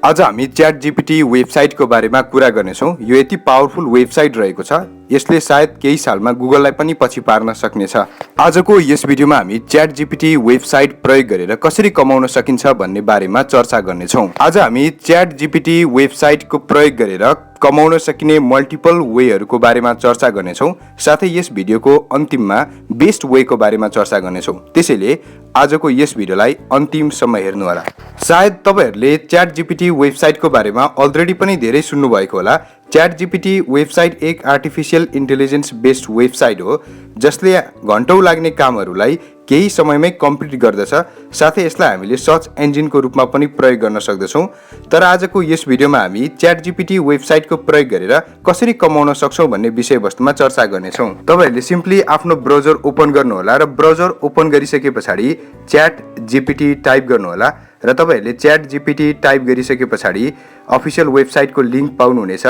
आज हामी ChatGPT वेबसाइटको बारेमा कुरा गर्नेछौँ। यो यति पावरफुल वेबसाइट रहेको छ, यसले सायद केही सालमा गुगललाई पनि पछि पार्न सक्नेछ। आजको यस भिडियोमा हामी ChatGPT वेबसाइट प्रयोग गरेर कसरी कमाउन सकिन्छ भन्ने बारेमा चर्चा गर्नेछौँ। आज हामी ChatGPT वेबसाइटको प्रयोग गरेर कमाउन सकिने मल्टिपल वेहरूको बारेमा चर्चा गर्नेछौँ। साथै यस भिडियोको अन्तिममा बेस्ट वेको बारेमा चर्चा गर्नेछौँ। त्यसैले आजको यस भिडियोलाई अन्तिमसम्म हेर्नुहोला। सायद तपाईहरूले ChatGPT वेबसाइटको बारेमा अलरेडी पनि धेरै सुन्नुभएको होला। ChatGPT वेबसाइट एक आर्टिफिसियल इन्टेलिजेन्स बेस्ड वेबसाइट हो, जसले घन्टौँ लाग्ने कामहरूलाई केही समयमै कम्प्लिट गर्दछ। साथै यसलाई हामीले सर्च इन्जिनको रूपमा पनि प्रयोग गर्न सक्दछौँ। तर आजको यस भिडियोमा हामी ChatGPT वेबसाइटको प्रयोग गरेर कसरी कमाउन सक्छौँ भन्ने विषयवस्तुमा चर्चा गर्नेछौँ। तपाईहरूले सिम्पली आफ्नो ब्राउजर ओपन गर्नुहोला र ब्राउजर ओपन गरिसके पछाडि ChatGPT टाइप गर्नुहोला र तपाईहरूले ChatGPT टाइप गरिसके पछाडि अफिसियल वेबसाइटको लिङ्क पाउनुहुनेछ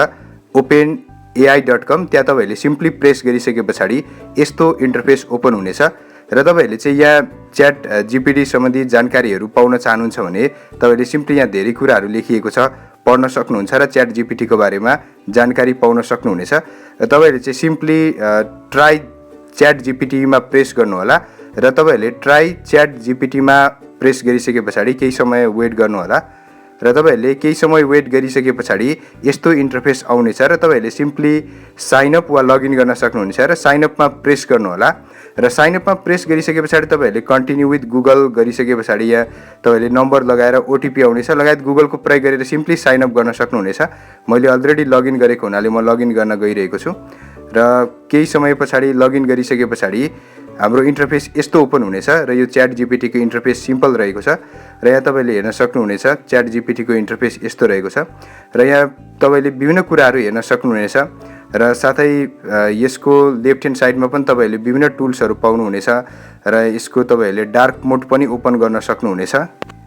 openai.com। त्यहाँ तपाईँहरूले सिम्पली प्रेस गरिसके पछाडि यस्तो इन्टरफेस ओपन हुनेछ र तपाईँहरूले चाहिँ यहाँ ChatGPT सम्बन्धी जानकारीहरू पाउन चाहनुहुन्छ भने तपाईँहरूले सिम्पली यहाँ धेरै कुराहरू लेखिएको छ पढ्न सक्नुहुन्छ र ChatGPT को बारेमा जानकारी पाउन सक्नुहुनेछ। र तपाईँहरूले चाहिँ सिम्पली ट्राई ChatGPT मा प्रेस गर्नुहोला र तपाईँहरूले ट्राई ChatGPT मा प्रेस गरिसके पछाडि केही समय वेट गर्नुहोला र तपाईँहरूले केही समय वेट गरिसके पछाडि यस्तो इन्टरफेस आउनेछ र तपाईँहरूले सिम्पली साइन अप वा लगइन गर्न सक्नुहुनेछ र साइन अपमा प्रेस गर्नुहोला र साइन अपमा प्रेस गरिसके पछाडि तपाईँहरूले कन्टिन्यू विथ गुगल गरिसके पछाडि यहाँ तपाईँहरूले नम्बर लगाएर ओटिपी आउनेछ लगायत गुगलको प्रयोग गरेर सिम्पली साइन अप गर्न सक्नुहुनेछ। मैले अलरेडी लगइन गरेको हुनाले म लगइन गर्न गइरहेको छु र केही समय पछाडि लगइन गरिसके पछाडि हाम्रो इन्टरफेस यस्तो ओपन हुनेछ र यो ChatGPT को इन्टरफेस सिम्पल रहेको छ र यहाँ तपाईँले हेर्न सक्नुहुनेछ ChatGPT को इन्टरफेस यस्तो रहेको छ र यहाँ तपाईँले विभिन्न कुराहरू हेर्न सक्नुहुनेछ र साथै यसको लेफ्ट ह्यान्ड साइडमा पनि तपाईँहरूले विभिन्न टुल्सहरू पाउनुहुनेछ र यसको तपाईँहरूले डार्क मोड पनि ओपन गर्न सक्नुहुनेछ।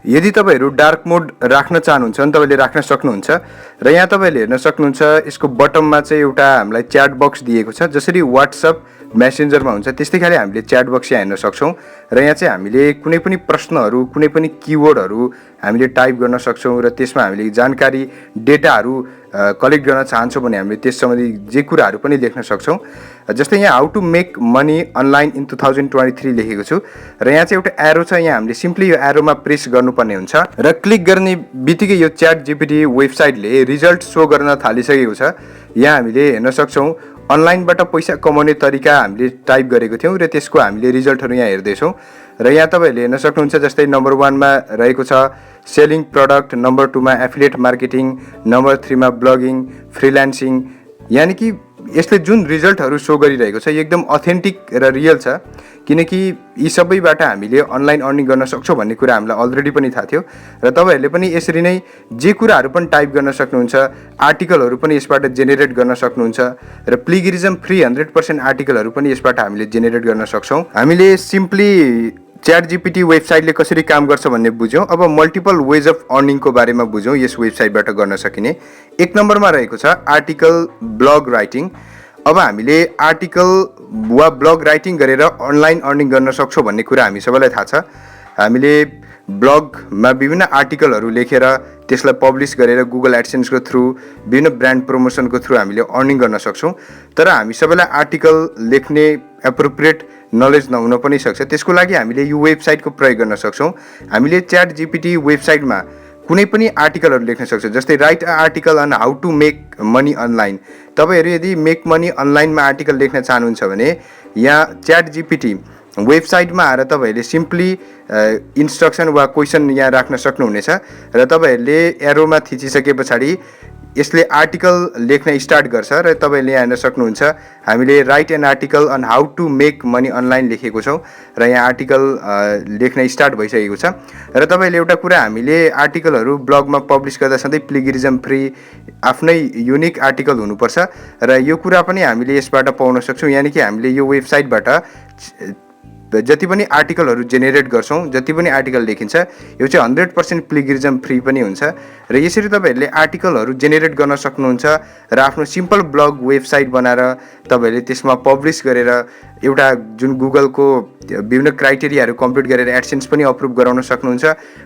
यदि तपाईँहरू डार्क मोड राख्न चाहनुहुन्छ भने तपाईँले राख्न सक्नुहुन्छ र यहाँ तपाईँले हेर्न सक्नुहुन्छ यसको बटममा चाहिँ एउटा हामीलाई च्याट बक्स दिएको छ। जसरी वाट्सएप मेसेन्जरमा हुन्छ त्यस्तै खाले हामीले च्याट बक्स यहाँ हेर्न सक्छौँ र यहाँ चाहिँ हामीले कुनै पनि प्रश्नहरू कुनै पनि किवर्डहरू हामीले टाइप गर्न सक्छौँ र त्यसमा हामीले जानकारी डेटाहरू कलेक्ट गर्न चाहन्छौँ भने हामीले त्यस सम्बन्धी जे कुराहरू पनि लेख्न सक्छौँ। जस्तै यहाँ how to make money online in 2023 लेखेको छु र यहाँ चाहिँ एउटा एरो छ। यहाँ हामीले सिम्पली यो एरोमा प्रेस गर्नुपर्ने हुन्छ र क्लिक गर्ने बित्तिकै यो ChatGPT वेबसाइटले रिजल्ट सो गर्न थालिसकेको छ। यहाँ हामीले हेर्न सक्छौँ अनलाइनबाट पैसा कमाउने तरिका हामीले टाइप गरेको थियौँ र त्यसको हामीले रिजल्टहरू यहाँ हेर्दैछौँ र यहाँ तपाईँहरूले हेर्न सक्नुहुन्छ। जस्तै नम्बर 1 मा रहेको छ सेलिङ प्रडक्ट, नम्बर 2 मा एफिलिएट मार्केटिङ, नम्बर 3 मा ब्लगिङ, फ्रिल्यान्सिङ। यानि कि यसले जुन रिजल्टहरू सो गरिरहेको छ यो एकदम अथेन्टिक र रियल छ, किनकि यी सबैबाट हामीले अनलाइन अर्निङ गर्न सक्छौँ भन्ने कुरा हामीलाई अलरेडी पनि थाहा थियो र तपाईँहरूले पनि यसरी नै जे कुराहरू पनि टाइप गर्न सक्नुहुन्छ। आर्टिकलहरू पनि यसबाट जेनेरेट गर्न सक्नुहुन्छ र प्लेगरिजम फ्री 100% आर्टिकलहरू पनि यसबाट हामीले जेनेरेट गर्न सक्छौँ। हामीले सिम्पली ChatGPT वेबसाइटले कसरी काम गर्छ भन्ने बुझ्यौँ। अब मल्टिपल वेज अफ अर्निङको बारेमा बुझौँ यस वेबसाइटबाट गर्न सकिने। 1 नम्बरमा रहेको छ आर्टिकल ब्लग राइटिङ। अब हामीले आर्टिकल वा ब्लग राइटिङ गरेर अनलाइन अर्निङ गर्न सक्छौँ भन्ने कुरा हामी सबैलाई थाहा छ। हामीले ब्लगमा विभिन्न आर्टिकलहरू लेखेर त्यसलाई पब्लिस गरेर गुगल एडसेन्सको थ्रु विभिन्न ब्रान्ड प्रमोसनको थ्रु हामीले अर्निङ गर्न सक्छौँ। तर हामी सबैलाई आर्टिकल लेख्ने एप्रोप्रिएट नलेज नहुन पनि सक्छ। त्यसको लागि हामीले यो वेबसाइटको प्रयोग गर्न सक्छौँ। हामीले ChatGPT वेबसाइटमा कुनै पनि आर्टिकलहरू लेख्न सक्छौँ। जस्तै write a article on how to make money online. तपाईँहरू यदि मेक मनी अनलाइनमा आर्टिकल लेख्न चाहनुहुन्छ भने यहाँ ChatGPT वेबसाइटमा आएर तपाईँहरूले सिम्पली इन्स्ट्रक्सन वा क्वेसन यहाँ राख्न सक्नुहुनेछ र तपाईँहरूले एरोमा थिचिसके पछाडि यसले आर्टिकल लेख्न स्टार्ट गर्छ र तपाईँले यहाँ हेर्न सक्नुहुन्छ हामीले write an article on how to make money online लेखेको छौँ र यहाँ आर्टिकल लेख्न स्टार्ट भइसकेको छ। र तपाईँले एउटा कुरा हामीले आर्टिकलहरू ब्लगमा पब्लिस गर्दा सधैँ प्लेगरिजम फ्री आफ्नै युनिक आर्टिकल हुनुपर्छ र यो कुरा पनि हामीले यसबाट पाउन सक्छौँ। यानि कि हामीले यो वेबसाइटबाट जति पनि आर्टिकलहरू जेनेरेट गर्छौँ, जति पनि आर्टिकल लेखिन्छ यो चाहिँ 100% प्लेगरिजम फ्री पनि हुन्छ र यसरी तपाईँहरूले आर्टिकलहरू जेनेरेट गर्न सक्नुहुन्छ र आफ्नो सिम्पल ब्लग वेबसाइट बनाएर तपाईँहरूले त्यसमा पब्लिस गरेर एउटा जुन गुगलको विभिन्न क्राइटेरियाहरू कम्प्लिट गरेर एडसेन्स पनि अप्रुभ गराउन सक्नुहुन्छ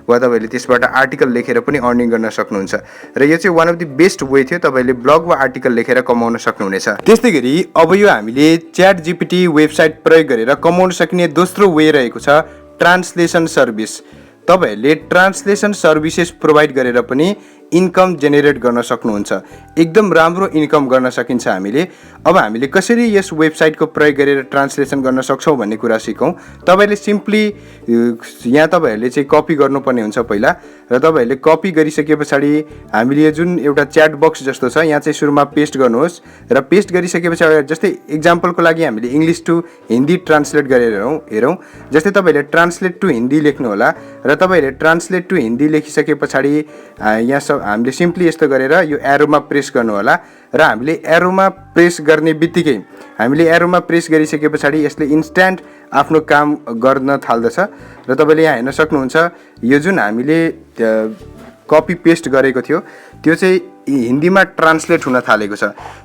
वा तपाईँहरूले त्यसबाट आर्टिकल लेखेर पनि अर्निङ गर्न सक्नुहुन्छ र यो चाहिँ one of the best way थियो तपाईँले ब्लग वा आर्टिकल लेखेर कमाउन सक्नुहुनेछ। त्यस्तै गरी अब यो हामीले च्याट जिपिटी वेबसाइट प्रयोग गरेर कमाउन सकिने दोस्रो वे रहेको छ ट्रान्सलेसन सर्भिस। तपाईँहरूले ट्रान्सलेसन सर्भिसेस प्रोभाइड गरेर पनि इन्कम जेनेरेट गर्न सक्नुहुन्छ। एकदम राम्रो इन्कम गर्न सकिन्छ हामीले। अब हामीले कसरी यस वेबसाइटको प्रयोग गरेर ट्रान्सलेसन गर्न सक्छौँ भन्ने कुरा सिकौँ। तपाईँले सिम्पली यहाँ तपाईँहरूले चाहिँ कपी गर्नुपर्ने हुन्छ पहिला र तपाईँहरूले कपी गरिसके पछाडि हामीले यो जुन एउटा च्याट बक्स जस्तो छ यहाँ चाहिँ सुरुमा पेस्ट गर्नुहोस् र पेस्ट गरिसके पछाडि जस्तै इक्जाम्पलको लागि हामीले इङ्ग्लिस टु हिन्दी ट्रान्सलेट गरेर हेरौँ। जस्तै तपाईँले ट्रान्सलेट टु हिन्दी लेख्नु होला र तपाईँहरूले ट्रान्सलेट टु हिन्दी लेखिसके पछाडि यहाँ हामीले सिम्पली यस्तो गरेर यो एरोमा प्रेस गर्नु होला र हामीले एरोमा प्रेस गर्ने बित्तिकै हामीले एरोमा प्रेस गरिसके पछाडि यसले इन्स्ट्यान्ट आफ्नो काम गर्न थाल्दछ र तपाईँले यहाँ हेर्न सक्नुहुन्छ यो जुन हामीले कपी पेस्ट गरेको थियो त्यो चाहिँ हिन्दीमा ट्रान्सलेट हुन थालेको छ।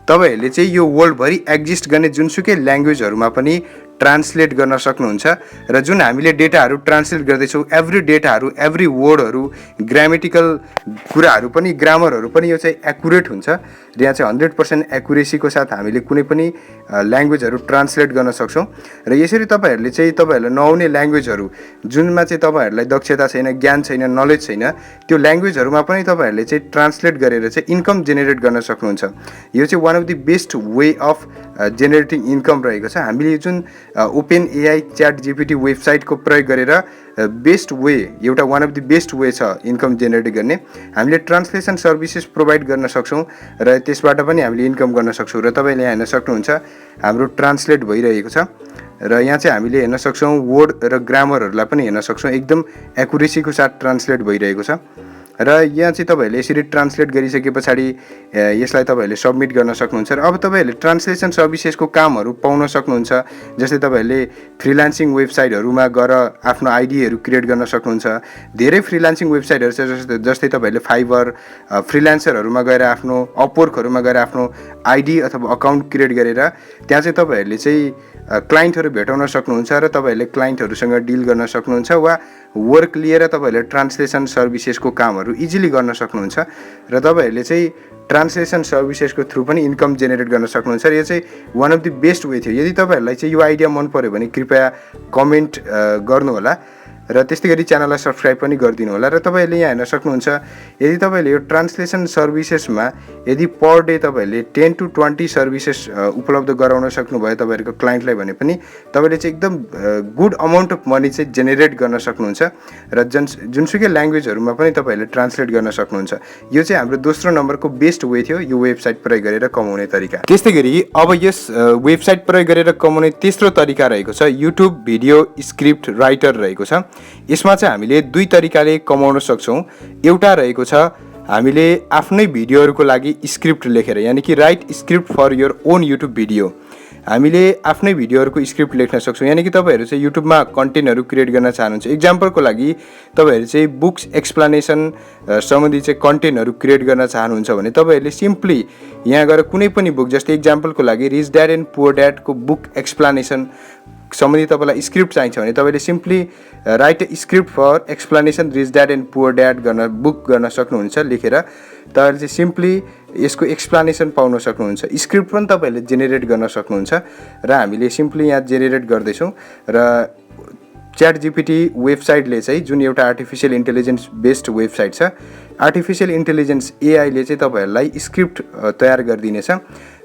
तपाईँहरूले चाहिँ यो वर्ल्डभरि एक्जिस्ट गर्ने जुनसुकै ल्याङ्ग्वेजहरूमा पनि ट्रान्सलेट गर्न सक्नुहुन्छ र जुन हामीले डेटाहरू ट्रान्सलेट गर्दैछौँ एभ्री डेटाहरू एभ्री वर्डहरू ग्रामेटिकल कुराहरू पनि ग्रामरहरू पनि यो चाहिँ एकुरेट हुन्छ र यहाँ चाहिँ 100% एकुरेसीको साथ हामीले कुनै पनि ल्याङ्ग्वेजहरू ट्रान्सलेट गर्न सक्छौँ र यसरी तपाईँहरूले चाहिँ तपाईँहरूलाई नआउने ल्याङ्ग्वेजहरू जुनमा चाहिँ तपाईँहरूलाई दक्षता छैन ज्ञान छैन नलेज छैन त्यो ल्याङ्ग्वेजहरूमा पनि तपाईँहरूले चाहिँ ट्रान्सलेट गरेर चाहिँ इन्कम जेनेरेट गर्न सक्नुहुन्छ। यो चाहिँ one of the best way of generating income रहेको छ। हामीले जुन ओपन एआई च्याट जिपिटी वेबसाइटको प्रयोग गरेर बेस्ट वे एउटा one of the best way छ इन्कम जेनेरेट गर्ने। हामीले ट्रान्सलेसन सर्भिसेस प्रोभाइड गर्न सक्छौँ र त्यसबाट पनि हामीले इन्कम गर्न सक्छौँ र तपाईँले यहाँ हेर्न सक्नुहुन्छ हाम्रो ट्रान्सलेट भइरहेको छ र यहाँ चाहिँ हामीले हेर्न सक्छौँ वर्ड र ग्रामरहरूलाई पनि हेर्न सक्छौँ एकदम एकुरेसीको साथ ट्रान्सलेट भइरहेको छ र यहाँ चाहिँ तपाईँहरूले यसरी ट्रान्सलेट गरिसके पछाडि यसलाई तपाईँहरूले सबमिट गर्न सक्नुहुन्छ र अब तपाईँहरूले ट्रान्सलेसन सर्भिसेसको कामहरू पाउन सक्नुहुन्छ। जस्तै तपाईँहरूले फ्रिलान्सिङ वेबसाइटहरूमा गएर आफ्नो आइडीहरू क्रिएट गर्न सक्नुहुन्छ। धेरै फ्रिलान्सिङ वेबसाइटहरू छ जस्तै तपाईँहरूले फाइबर फ्रिलान्सरहरूमा गएर आफ्नो अपवर्कहरूमा गएर आफ्नो आइडी अथवा अकाउन्ट क्रिएट गरेर त्यहाँ चाहिँ तपाईँहरूले चाहिँ क्लाइन्टहरू भेटाउन सक्नुहुन्छ र तपाईँहरूले क्लाइन्टहरूसँग डिल गर्न सक्नुहुन्छ वा वर्क लिएर तपाईँहरूले ट्रान्सलेसन सर्भिसेसको कामहरू इजिली गर्न सक्नुहुन्छ र तपाईँहरूले चाहिँ ट्रान्सलेसन सर्भिसेसको थ्रु पनि इन्कम जेनेरेट गर्न सक्नुहुन्छ र यो चाहिँ one of the best way थियो। यदि तपाईँहरूलाई चाहिँ यो आइडिया मन पऱ्यो भने कृपया कमेन्ट गर्नुहोला र त्यस्तै गरी च्यानललाई सब्सक्राइब पनि गरिदिनु होला र तपाईँहरूले यहाँ हेर्न सक्नुहुन्छ यदि तपाईँले यो ट्रान्सलेसन सर्भिसेसमा यदि पर डे तपाईँहरूले 10 to 20 सर्भिसेस उपलब्ध गराउन सक्नुभयो तपाईँहरूको क्लाइन्टलाई भने पनि तपाईँले चाहिँ एकदम गुड अमाउन्ट अफ मनी चाहिँ जेनेरेट गर्न सक्नुहुन्छ र जुनसुकै ल्याङ्ग्वेजहरूमा पनि तपाईँहरूले ट्रान्सलेट गर्न सक्नुहुन्छ। यो चाहिँ हाम्रो दोस्रो नम्बरको बेस्ट वे थियो यो वेबसाइट प्रयोग गरेर कमाउने तरिका। त्यस्तै गरी अब यस वेबसाइट प्रयोग गरेर कमाउने तेस्रो तरिका रहेको छ युट्युब भिडियो स्क्रिप्ट राइटर रहेको छ। यसमा चाहिँ हामीले दुई तरिकाले कमाउन सक्छौँ। एउटा रहेको छ हामीले आफ्नै भिडियोहरूको लागि स्क्रिप्ट लेखेर यानि कि write script for your own YouTube video. हामीले आफ्नै भिडियोहरूको स्क्रिप्ट लेख्न सक्छौँ यानि कि तपाईँहरू चाहिँ युट्युबमा कन्टेन्टहरू क्रिएट गर्न चाहनुहुन्छ। इक्जाम्पलको लागि तपाईँहरू चाहिँ बुक्स एक्सप्लानेसन सम्बन्धी चाहिँ कन्टेन्टहरू क्रिएट गर्न चाहनुहुन्छ भने तपाईँहरूले सिम्पली यहाँ गएर कुनै पनि बुक जस्तै इक्जाम्पलको लागि रिच ड्याड एन्ड पुअर ड्याडको बुक एक्सप्लानेसन सम्बन्धी तपाईँलाई स्क्रिप्ट चाहिन्छ भने तपाईँले simply write a script for explanation rich dad and poor dad book गर्न सक्नुहुन्छ लेखेर। तपाईँले चाहिँ सिम्पली यसको एक्सप्लानेसन पाउन सक्नुहुन्छ। स्क्रिप्ट पनि तपाईँहरूले जेनेरेट गर्न सक्नुहुन्छ र हामीले सिम्पली यहाँ जेनेरेट गर्दैछौँ र च्याट जिपिटी वेबसाइटले चाहिँ जुन एउटा आर्टिफिसियल इन्टेलिजेन्स बेस्ड वेबसाइट छ आर्टिफिसियल इन्टेलिजेन्स एआईले चाहिँ तपाईँहरूलाई स्क्रिप्ट तयार गरिदिनेछ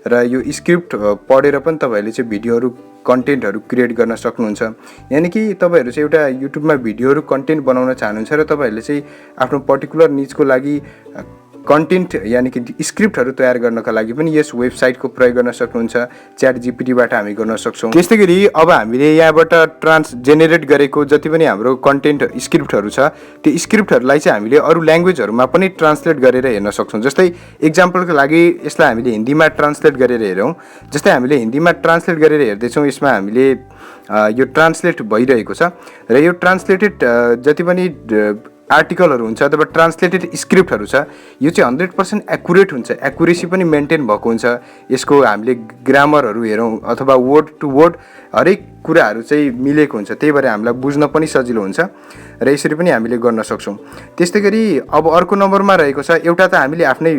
र यो स्क्रिप्ट पढेर पनि तपाईँहरूले चाहिँ भिडियोहरू कन्टेन्टहरू क्रिएट गर्न सक्नुहुन्छ। यानि कि तपाईँहरू चाहिँ एउटा युट्युबमा भिडियोहरू कन्टेन्ट बनाउन चाहनुहुन्छ र तपाईँहरूले चाहिँ आफ्नो पर्टिकुलर निजको लागि कन्टेन्ट यानि कि स्क्रिप्टहरू तयार गर्नका लागि पनि यस वेबसाइटको प्रयोग गर्न सक्नुहुन्छ। च्याट जिपिटीबाट हामी गर्न सक्छौँ। त्यस्तै गरी अब हामीले यहाँबाट जेनेरेट गरेको जति पनि हाम्रो कन्टेन्ट स्क्रिप्टहरू छ त्यो स्क्रिप्टहरूलाई चाहिँ हामीले अरू ल्याङ्ग्वेजहरूमा पनि ट्रान्सलेट गरेर हेर्न सक्छौँ। जस्तै इक्जाम्पलको लागि यसलाई हामीले हिन्दीमा ट्रान्सलेट गरेर हेरौँ। जस्तै हामीले हिन्दीमा ट्रान्सलेट गरेर हेर्दैछौँ यसमा हामीले यो ट्रान्सलेट भइरहेको छ र यो ट्रान्सलेटेड जति पनि आर्टिकलहरू हुन्छ अथवा ट्रान्सलेटेड स्क्रिप्टहरू छ, यो चाहिँ 100% एक्युरेट हुन्छ, एक्युरेसी पनि मेन्टेन भएको हुन्छ। यसको हामीले ग्रामरहरू हेरौँ अथवा वर्ड टु वर्ड हरेक कुराहरू चाहिँ मिलेको हुन्छ, त्यही भएर हामीलाई बुझ्न पनि सजिलो हुन्छ र यसरी पनि हामीले गर्न सक्छौँ। त्यस्तै गरी अब अर्को नम्बरमा रहेको छ, एउटा त हामीले आफ्नै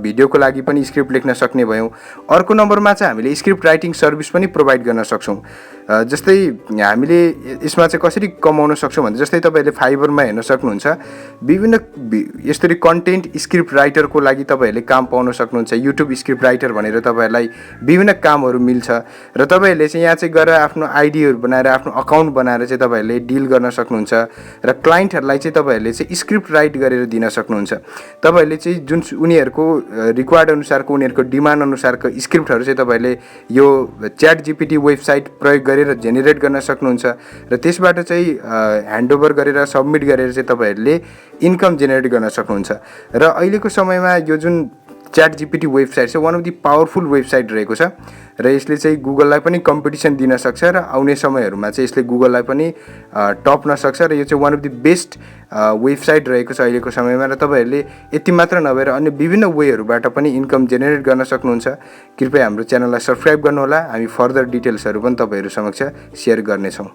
भिडियोको लागि पनि स्क्रिप्ट लेख्न सक्ने भयौँ। अर्को नम्बरमा चाहिँ हामीले स्क्रिप्ट राइटिङ सर्भिस पनि प्रोभाइड गर्न सक्छौँ। जस्तै हामीले यसमा चाहिँ कसरी कमाउन सक्छौँ भने जस्तै तपाईँहरूले फाइबरमा हेर्न सक्नुहुन्छ, विभिन्न यसरी कन्टेन्ट स्क्रिप्ट राइटरको लागि तपाईँहरूले काम पाउन सक्नुहुन्छ। युट्युब स्क्रिप्ट राइटर भनेर तपाईँहरूलाई विभिन्न कामहरू मिल्छ र तपाईँहरूले चाहिँ यहाँ चाहिँ गएर आफ्नो आइडीहरू बनाएर आफ्नो अकाउन्ट बनाएर चाहिँ तपाईँहरूले डिल गर्न सक्नुहुन्छ र क्लाइन्टहरूलाई चाहिँ तपाईँहरूले चाहिँ स्क्रिप्ट राइट गरेर दिन सक्नुहुन्छ। तपाईँहरूले चाहिँ जुन उनीहरूको रिक्वायर्ड अनुसारको उनीहरूको डिमान्ड अनुसारको स्क्रिप्टहरू चाहिँ तपाईँहरूले यो ChatGPT वेबसाइट प्रयोग गरेर जेनेरेट गर्न सक्नुहुन्छ र त्यसबाट चाहिँ ह्यान्डओभर गरेर सबमिट गरेर चाहिँ तपाईँहरूले इन्कम जेनेरेट गर्न सक्नुहुन्छ। र अहिलेको समयमा यो जुन ChatGPT वेबसाइट चाहिँ one of the powerful website रहेको छ र यसले चाहिँ गुगललाई पनि कम्पिटिसन दिन सक्छ र आउने समयहरूमा चाहिँ यसले गुगललाई पनि टप्न सक्छ र यो चाहिँ one of the best website रहेको छ अहिलेको समयमा। र तपाईँहरूले यति मात्र नभएर अन्य विभिन्न वेहरूबाट पनि इन्कम जेनेरेट गर्न सक्नुहुन्छ। कृपया हाम्रो च्यानललाई सब्सक्राइब गर्नुहोला, हामी फर्दर डिटेल्सहरू पनि तपाईँहरू समक्ष सेयर गर्नेछौँ।